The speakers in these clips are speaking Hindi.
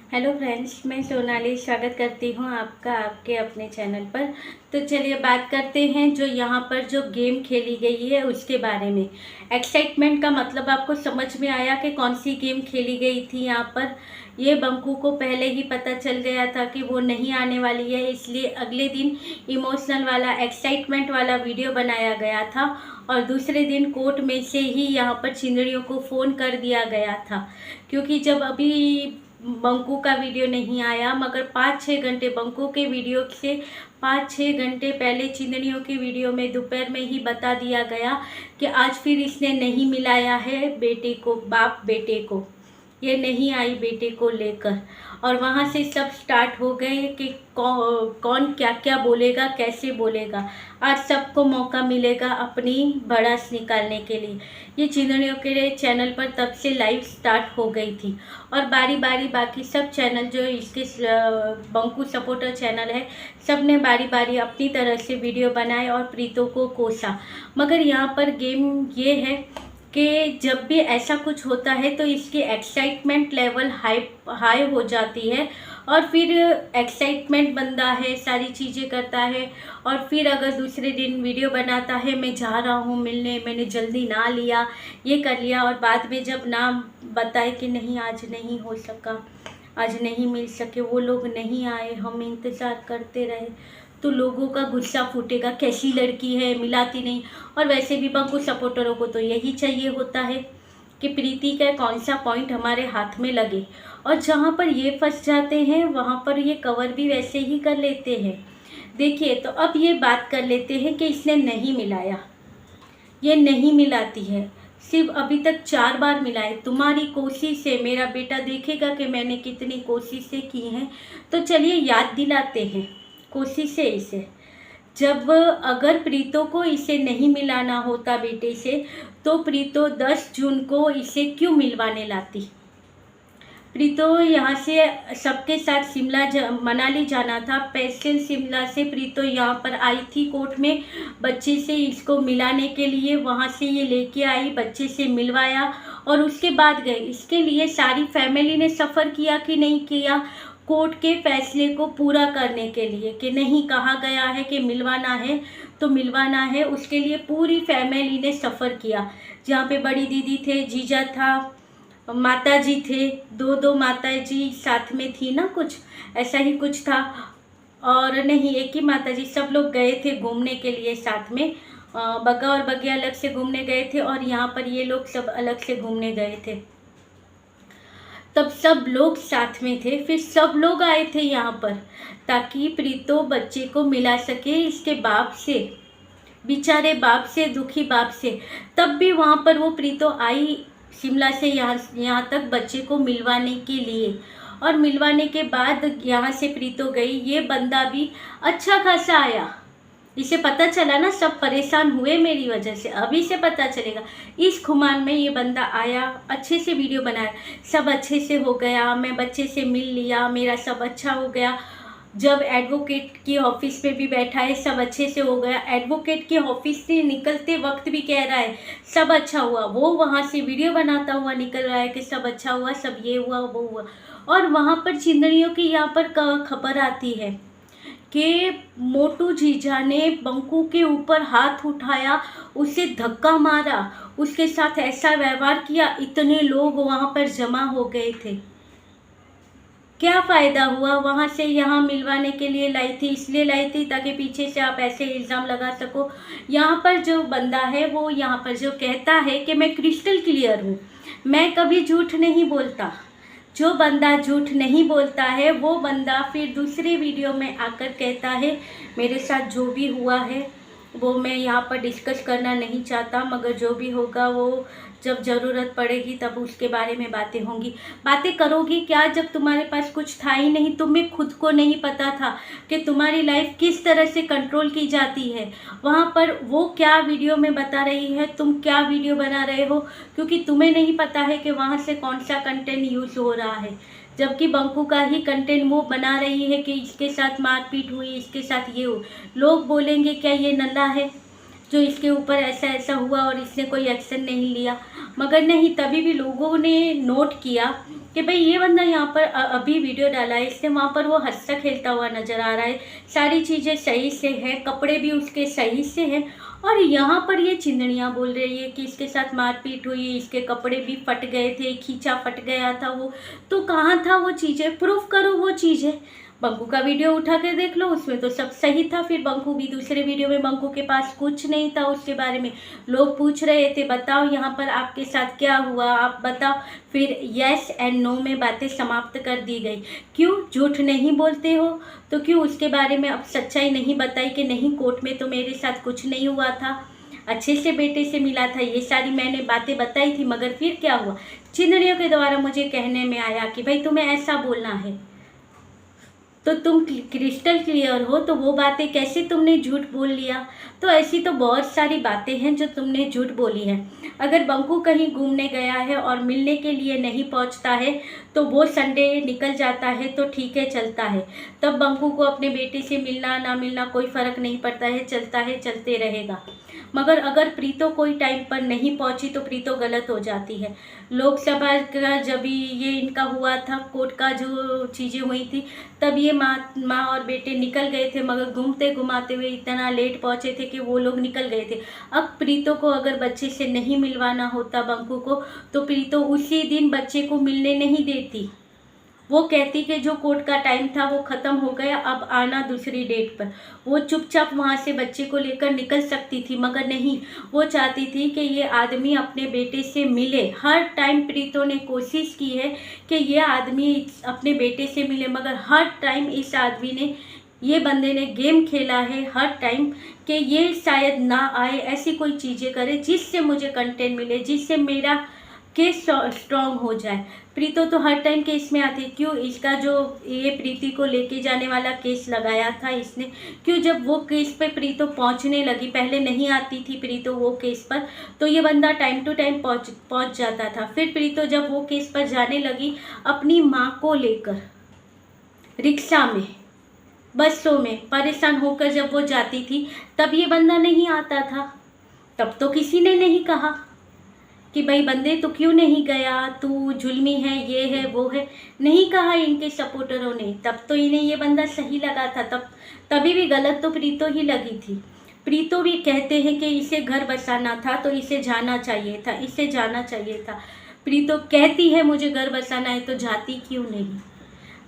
हेलो फ्रेंड्स, मैं सोनाली स्वागत करती हूँ आपका आपके अपने चैनल पर। तो चलिए बात करते हैं जो यहाँ पर जो गेम खेली गई है उसके बारे में। एक्साइटमेंट का मतलब आपको समझ में आया कि कौन सी गेम खेली गई थी यहाँ पर। ये बंकू को पहले ही पता चल गया था कि वो नहीं आने वाली है, इसलिए अगले दिन इमोशनल वाला एक्साइटमेंट वाला वीडियो बनाया गया था और दूसरे दिन कोर्ट में से ही यहाँ पर चिंदड़ियों को फ़ोन कर दिया गया था। क्योंकि जब अभी बंकू का वीडियो नहीं आया, मगर 5-6 घंटे बंकू के वीडियो से 5-6 घंटे पहले चिंदड़ियों के वीडियो में दोपहर में ही बता दिया गया कि आज फिर इसने नहीं मिलाया है बेटे को, बाप बेटे को, ये नहीं आई बेटे को लेकर। और वहाँ से सब स्टार्ट हो गए कि कौन क्या क्या बोलेगा, कैसे बोलेगा। आज सबको मौका मिलेगा अपनी भड़ास निकालने के लिए। ये चिंदड़ियों के चैनल पर तब से लाइव स्टार्ट हो गई थी और बारी बारी बाकी सब चैनल जो इसके बंकू सपोर्टर चैनल है, सब ने बारी बारी अपनी तरह से वीडियो बनाए और प्रीतों को कोसा। मगर यहाँ पर गेम ये है कि जब भी ऐसा कुछ होता है तो इसकी एक्साइटमेंट लेवल हाई हो जाती है और फिर एक्साइटमेंट बनता है, सारी चीज़ें करता है और फिर अगर दूसरे दिन वीडियो बनाता है मैं जा रहा हूँ मिलने, मैंने जल्दी ना लिया, ये कर लिया, और बाद में जब ना बताए कि नहीं आज नहीं हो सका, आज नहीं मिल सके, वो लोग नहीं आए, हम इंतज़ार करते रहे, तो लोगों का गुस्सा फूटेगा, कैसी लड़की है मिलाती नहीं। और वैसे भी बंकू सपोर्टरों को तो यही चाहिए होता है कि प्रीति का कौन सा पॉइंट हमारे हाथ में लगे, और जहाँ पर ये फंस जाते हैं वहाँ पर ये कवर भी वैसे ही कर लेते हैं। देखिए, तो अब ये बात कर लेते हैं कि इसने नहीं मिलाया, ये नहीं मिलाती है, सिर्फ अभी तक 4 बार मिलाए। तुम्हारी कोशिश से मेरा बेटा देखेगा कि मैंने कितनी कोशिशें की हैं। तो चलिए याद दिलाते हैं कोशिशें इसे। जब अगर प्रीतो को इसे नहीं मिलाना होता बेटे से, तो प्रीतो 10 जून को इसे क्यों मिलवाने लाती। प्रीतो यहाँ से सबके साथ मनाली जाना था, स्पेशल शिमला से प्रीतो यहाँ पर आई थी कोर्ट में बच्चे से इसको मिलाने के लिए। वहाँ से ये लेके आई, बच्चे से मिलवाया और उसके बाद गए। इसके लिए सारी फैमिली ने सफ़र किया कि नहीं किया, कोर्ट के फैसले को पूरा करने के लिए कि नहीं, कहा गया है कि मिलवाना है तो मिलवाना है। उसके लिए पूरी फैमिली ने सफ़र किया, जहाँ पे बड़ी दीदी थे, जीजा था, माता जी थे, दो माता जी साथ में थी ना, कुछ ऐसा ही कुछ था, और नहीं एक ही माता जी। सब लोग गए थे घूमने के लिए साथ में। बग्गा और बग्गे अलग से घूमने गए थे और यहाँ पर ये लोग सब अलग से घूमने गए थे। तब सब लोग साथ में थे, फिर सब लोग आए थे यहाँ पर ताकि प्रीतो बच्चे को मिला सके इसके बाप से, बेचारे बाप से, दुखी बाप से। तब भी वहाँ पर वो प्रीतो आई शिमला से यहाँ तक बच्चे को मिलवाने के लिए, और मिलवाने के बाद यहाँ से प्रीतो गई। ये बंदा भी अच्छा खासा आया, इसे पता चला ना, सब परेशान हुए मेरी वजह से, अभी से पता चलेगा। इस खुमान में ये बंदा आया, अच्छे से वीडियो बनाया, सब अच्छे से हो गया, मैं बच्चे से मिल लिया, मेरा सब अच्छा हो गया। जब एडवोकेट की ऑफिस पे भी बैठा है, सब अच्छे से हो गया। एडवोकेट की ऑफिस से निकलते वक्त भी कह रहा है सब अच्छा हुआ। वो वहाँ से वीडियो बनाता हुआ निकल रहा है कि सब अच्छा हुआ, सब ये हुआ वो हुआ। और वहाँ पर चिंदड़ियों की यहाँ पर खबर आती है कि मोटू जीजा ने बंकू के ऊपर हाथ उठाया, उसे धक्का मारा, उसके साथ ऐसा व्यवहार किया। इतने लोग वहाँ पर जमा हो गए थे। क्या फ़ायदा हुआ, वहाँ से यहाँ मिलवाने के लिए लाई थी, इसलिए लाई थी ताकि पीछे से आप ऐसे इल्ज़ाम लगा सको। यहाँ पर जो बंदा है वो यहाँ पर जो कहता है कि मैं क्रिस्टल क्लियर हूँ, मैं कभी झूठ नहीं बोलता। जो बंदा झूठ नहीं बोलता है वो बंदा फिर दूसरे वीडियो में आकर कहता है मेरे साथ जो भी हुआ है वो मैं यहाँ पर डिस्कस करना नहीं चाहता, मगर जो भी होगा वो जब ज़रूरत पड़ेगी तब उसके बारे में बातें होंगी। बातें करोगी क्या जब तुम्हारे पास कुछ था ही नहीं। तुम्हें खुद को नहीं पता था कि तुम्हारी लाइफ किस तरह से कंट्रोल की जाती है। वहाँ पर वो क्या वीडियो में बता रही है, तुम क्या वीडियो बना रहे हो, क्योंकि तुम्हें नहीं पता है कि वहाँ से कौन सा कंटेंट यूज़ हो रहा है। जबकि बंकू का ही कंटेंट वो बना रही है कि इसके साथ मारपीट हुई, इसके साथ ये हो। लोग बोलेंगे क्या ये नल्ला है जो इसके ऊपर ऐसा ऐसा हुआ और इसने कोई एक्शन नहीं लिया। मगर नहीं, तभी भी लोगों ने नोट किया कि भाई ये बंदा यहाँ पर अभी वीडियो डाला है, इससे वहाँ पर वो हंसता खेलता हुआ नज़र आ रहा है, सारी चीज़ें सही से हैं, कपड़े भी उसके सही से हैं, और यहाँ पर ये चिंदड़ियाँ बोल रही है कि इसके साथ मारपीट हुई, इसके कपड़े भी फट गए थे, खींचा फट गया था वो। तो कहाँ था वो चीज़ें? प्रूफ करो वो चीज़ें। बंकू का वीडियो उठा के देख लो, उसमें तो सब सही था। फिर बंकू भी दूसरे वीडियो में, बंकू के पास कुछ नहीं था उसके बारे में। लोग पूछ रहे थे बताओ यहाँ पर आपके साथ क्या हुआ, आप बताओ। फिर यस एंड नो में बातें समाप्त कर दी गई। क्यों झूठ नहीं बोलते हो? तो क्यों उसके बारे में अब सच्चाई नहीं बताई कि नहीं कोर्ट में तो मेरे साथ कुछ नहीं हुआ था, अच्छे से बेटे से मिला था, ये सारी मैंने बातें बताई थी, मगर फिर क्या हुआ? चिंदड़ियों के द्वारा मुझे कहने में आया कि भाई तुम्हें ऐसा बोलना है तो तुम क्रिस्टल क्लियर हो, तो वो बातें कैसे तुमने झूठ बोल लिया? तो ऐसी तो बहुत सारी बातें हैं जो तुमने झूठ बोली हैं। अगर बंकू कहीं घूमने गया है और मिलने के लिए नहीं पहुंचता है तो वो संडे निकल जाता है तो ठीक है, चलता है। तब बंकू को अपने बेटे से मिलना ना मिलना कोई फ़र्क नहीं पड़ता है, चलता है, चलते रहेगा। मगर अगर प्रीतो कोई टाइम पर नहीं पहुंची तो प्रीतो गलत हो जाती है। लोकसभा का जब ये इनका हुआ था, कोर्ट का जो चीज़ें हुई थी, तब ये माँ और बेटे निकल गए थे, मगर घूमते घुमाते हुए इतना लेट पहुँचे थे कि वो लोग निकल गए थे। अब प्रीतो को अगर बच्चे से नहीं मिलवाना होता बंकू को, तो प्रीतो उसी दिन बच्चे को मिलने नहीं देती। वो कहती कि जो कोर्ट का टाइम था वो ख़त्म हो गया, अब आना दूसरी डेट पर। वो चुपचाप वहाँ से बच्चे को लेकर निकल सकती थी, मगर नहीं, वो चाहती थी कि ये आदमी अपने बेटे से मिले। हर टाइम प्रीतो ने कोशिश की है कि ये आदमी अपने बेटे से मिले, मगर हर टाइम इस आदमी ने, ये बंदे ने गेम खेला है हर टाइम कि ये शायद ना आए, ऐसी कोई चीज़ें करे जिससे मुझे कंटेंट मिले, जिससे मेरा केस स्ट्रॉन्ग हो जाए। प्रीतो तो हर टाइम केस में आती। क्यों इसका जो ये प्रीति को लेके जाने वाला केस लगाया था इसने, क्यों जब वो केस पे प्रीतो पहुंचने लगी, पहले नहीं आती थी प्रीतो वो केस पर, तो ये बंदा टाइम टू टाइम पहुंच जाता था। फिर प्रीतो जब वो केस पर जाने लगी अपनी माँ को लेकर, रिक्शा में, बसों में परेशान होकर जब वो जाती थी, तब ये बंदा नहीं आता था। तब तो किसी ने नहीं कहा कि भाई बंदे तो क्यों नहीं गया, तू जुल्मी है, ये है वो है, नहीं कहा इनके सपोर्टरों ने। तब तो इन्हें ये बंदा सही लगा था, तभी भी गलत तो प्रीतो ही लगी थी। प्रीतो भी कहते हैं कि इसे घर बसाना था तो इसे जाना चाहिए था, इसे जाना चाहिए था। प्रीतो कहती है मुझे घर बसाना है तो जाती क्यों नहीं?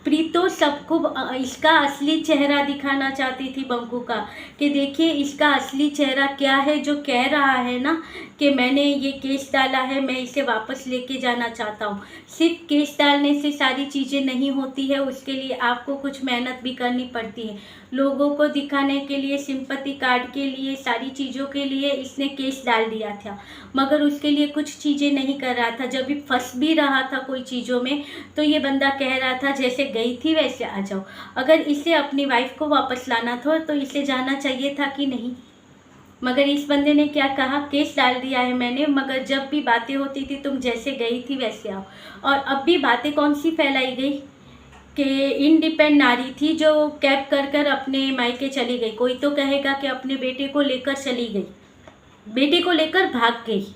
प्रीतो सबको इसका असली चेहरा दिखाना चाहती थी बंकू का, कि देखिए इसका असली चेहरा क्या है, जो कह रहा है ना कि मैंने ये केस डाला है, मैं इसे वापस लेके जाना चाहता हूँ। सिर्फ केस डालने से सारी चीज़ें नहीं होती है, उसके लिए आपको कुछ मेहनत भी करनी पड़ती है। लोगों को दिखाने के लिए, सिंपैथी कार्ड के लिए, सारी चीज़ों के लिए इसने केस डाल दिया था, मगर उसके लिए कुछ चीज़ें नहीं कर रहा था। जब भी फंस भी रहा था कोई चीज़ों में तो ये बंदा कह रहा था जैसे गई थी वैसे आ जाओ। अगर इसे अपनी वाइफ को वापस लाना था तो इसे जाना चाहिए था कि नहीं? मगर इस बंदे ने क्या कहा, केस डाल दिया है मैंने, मगर जब भी बातें होती थी तुम जैसे गई थी वैसे आओ। और अब भी बातें कौन सी फैलाई गई कि इंडिपेंडेंट नारी थी जो कैब कर कर अपने मायके चली गई। कोई तो कहेगा कि अपने बेटे को लेकर चली गई, बेटे को लेकर भाग गई।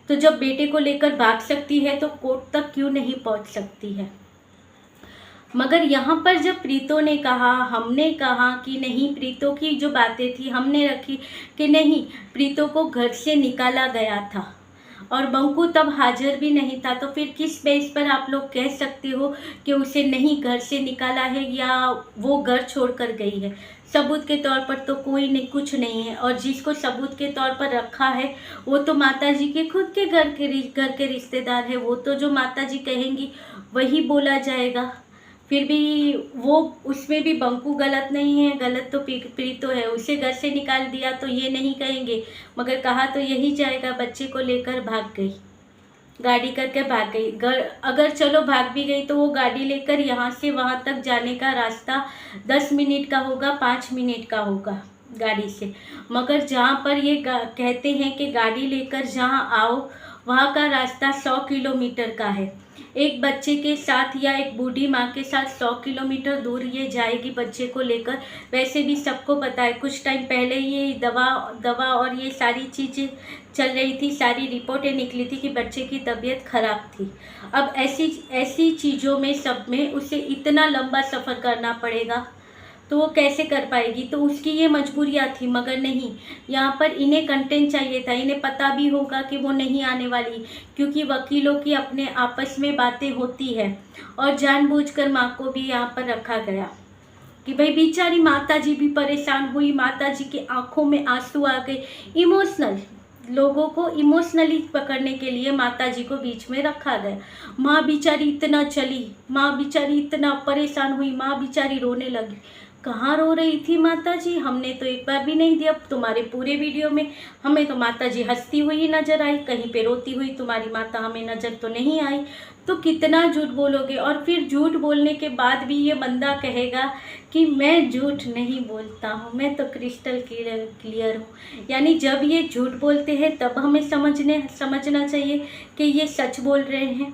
तो जब बेटे को लेकर भाग सकती है तो कोर्ट तक क्यों नहीं पहुंच सकती है? मगर यहाँ पर जब प्रीतो ने कहा, हमने कहा कि नहीं, प्रीतो की जो बातें थी हमने रखी कि नहीं, प्रीतो को घर से निकाला गया था और बंकू तब हाजिर भी नहीं था, तो फिर किस बेस पर आप लोग कह सकते हो कि उसे नहीं घर से निकाला है या वो घर छोड़कर गई है? सबूत के तौर पर तो कोई नहीं, कुछ नहीं है। और जिसको सबूत के तौर पर रखा है वो तो माताजी के खुद के घर के रिश्तेदार है। वो तो जो माताजी कहेंगी वही बोला जाएगा। फिर भी वो, उसमें भी बंकू गलत नहीं है, गलत तो प्रीतो है। उसे घर से निकाल दिया तो ये नहीं कहेंगे, मगर कहा तो यही जाएगा, बच्चे को लेकर भाग गई, गाड़ी करके भाग गई। अगर चलो भाग भी गई तो वो गाड़ी लेकर यहाँ से वहाँ तक जाने का रास्ता 10 मिनट का होगा, 5 मिनट का होगा गाड़ी से। मगर जहाँ पर ये कहते हैं कि गाड़ी लेकर जहाँ आओ वहाँ का रास्ता 100 किलोमीटर का है। एक बच्चे के साथ या एक बूढ़ी माँ के साथ 100 किलोमीटर दूर ये जाएगी बच्चे को लेकर। वैसे भी सबको पता है, कुछ टाइम पहले ये दवा और ये सारी चीज़ें चल रही थी, सारी रिपोर्टें निकली थी कि बच्चे की तबीयत खराब थी। अब ऐसी चीज़ों में सब में उसे इतना लंबा सफ़र करना पड़ेगा, तो वो कैसे कर पाएगी। तो उसकी ये मजबूरियाँ थी, मगर नहीं, यहाँ पर इन्हें कंटेंट चाहिए था। इन्हें पता भी होगा कि वो नहीं आने वाली, क्योंकि वकीलों की अपने आपस में बातें होती है। और जानबूझकर माँ को भी यहाँ पर रखा गया कि भाई बेचारी माता जी भी परेशान हुई, माता जी की आंखों में आंसू आ गए। इमोशनल लोगों को इमोशनली पकड़ने के लिए माता जी को बीच में रखा गया। माँ बेचारी इतना चली, माँ बेचारी इतना परेशान हुई, माँ बेचारी रोने लगी। कहाँ रो रही थी माता जी, हमने तो एक बार भी नहीं दिया। तुम्हारे पूरे वीडियो में हमें तो माता जी हंसती हुई नजर आई, कहीं पे रोती हुई तुम्हारी माता हमें नजर तो नहीं आई। तो कितना झूठ बोलोगे। और फिर झूठ बोलने के बाद भी ये बंदा कहेगा कि मैं झूठ नहीं बोलता हूँ, मैं तो क्रिस्टल क्लियर हूँ। यानी जब ये झूठ बोलते हैं तब हमें समझना चाहिए कि ये सच बोल रहे हैं।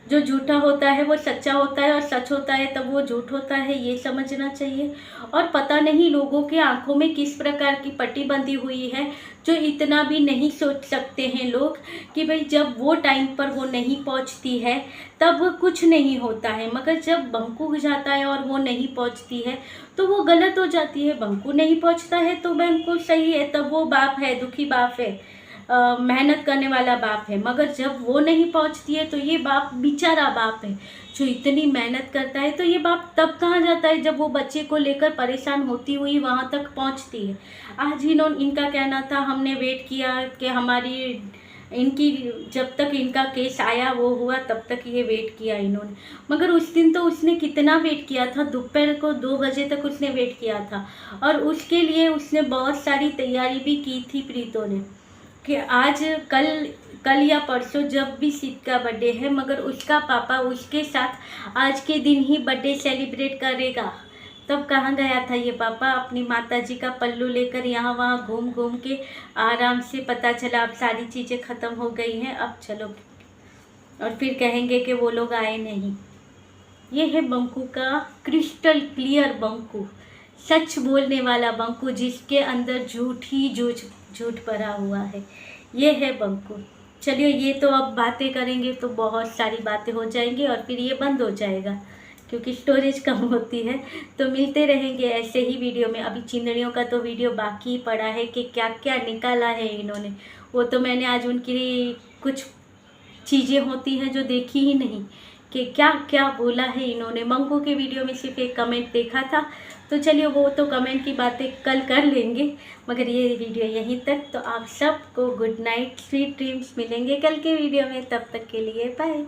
जो झूठा होता है वो सच्चा होता है, और सच होता है तब वो झूठ होता है, ये समझना चाहिए। और पता नहीं लोगों के आंखों में किस प्रकार की पट्टी बंधी हुई है, जो इतना भी नहीं सोच सकते हैं लोग कि भाई जब वो टाइम पर वो नहीं पहुंचती है तब कुछ नहीं होता है, मगर जब बंकू जाता है और वो नहीं पहुंचती है तो वो गलत हो जाती है। बंकू नहीं पहुंचता है तो बंकू सही है, तब वो बाप है, दुखी बाप है, मेहनत करने वाला बाप है। मगर जब वो नहीं पहुंचती है तो ये बाप बेचारा बाप है जो इतनी मेहनत करता है। तो ये बाप तब कहाँ जाता है जब वो बच्चे को लेकर परेशान होती हुई वहाँ तक पहुँचती है। आज इनका कहना था हमने वेट किया कि इनकी जब तक इनका केस आया वो हुआ तब तक ये वेट किया इन्होंने। मगर उस दिन तो उसने कितना वेट किया था, दोपहर को 2 बजे तक उसने वेट किया था। और उसके लिए उसने बहुत सारी तैयारी भी की थी प्रीतो ने कि आज कल या परसों जब भी सीत का बर्थडे है, मगर उसका पापा उसके साथ आज के दिन ही बर्थडे सेलिब्रेट करेगा। तब कहाँ गया था ये पापा, अपनी माता जी का पल्लू लेकर यहाँ वहाँ घूम घूम के आराम से। पता चला अब सारी चीज़ें ख़त्म हो गई हैं, अब चलो। और फिर कहेंगे कि वो लोग आए नहीं। ये है बंकू का क्रिस्टल क्लियर बंकू, सच बोलने वाला बंकू, जिसके अंदर झूठ भरा हुआ है। ये है बंकू। चलिए, ये तो अब बातें करेंगे तो बहुत सारी बातें हो जाएंगी और फिर ये बंद हो जाएगा क्योंकि स्टोरेज कम होती है। तो मिलते रहेंगे ऐसे ही वीडियो में। अभी चिंदड़ियों का तो वीडियो बाकी पड़ा है कि क्या क्या निकाला है इन्होंने, वो तो मैंने आज उनकी कुछ चीज़ें होती हैं जो देखी ही नहीं कि क्या क्या बोला है इन्होंने। मंगू के वीडियो में सिर्फ एक कमेंट देखा था, तो चलिए वो तो कमेंट की बातें कल कर लेंगे, मगर ये वीडियो यहीं तक। तो आप सबको गुड नाइट, स्वीट ड्रीम्स। मिलेंगे कल के वीडियो में, तब तक के लिए बाय।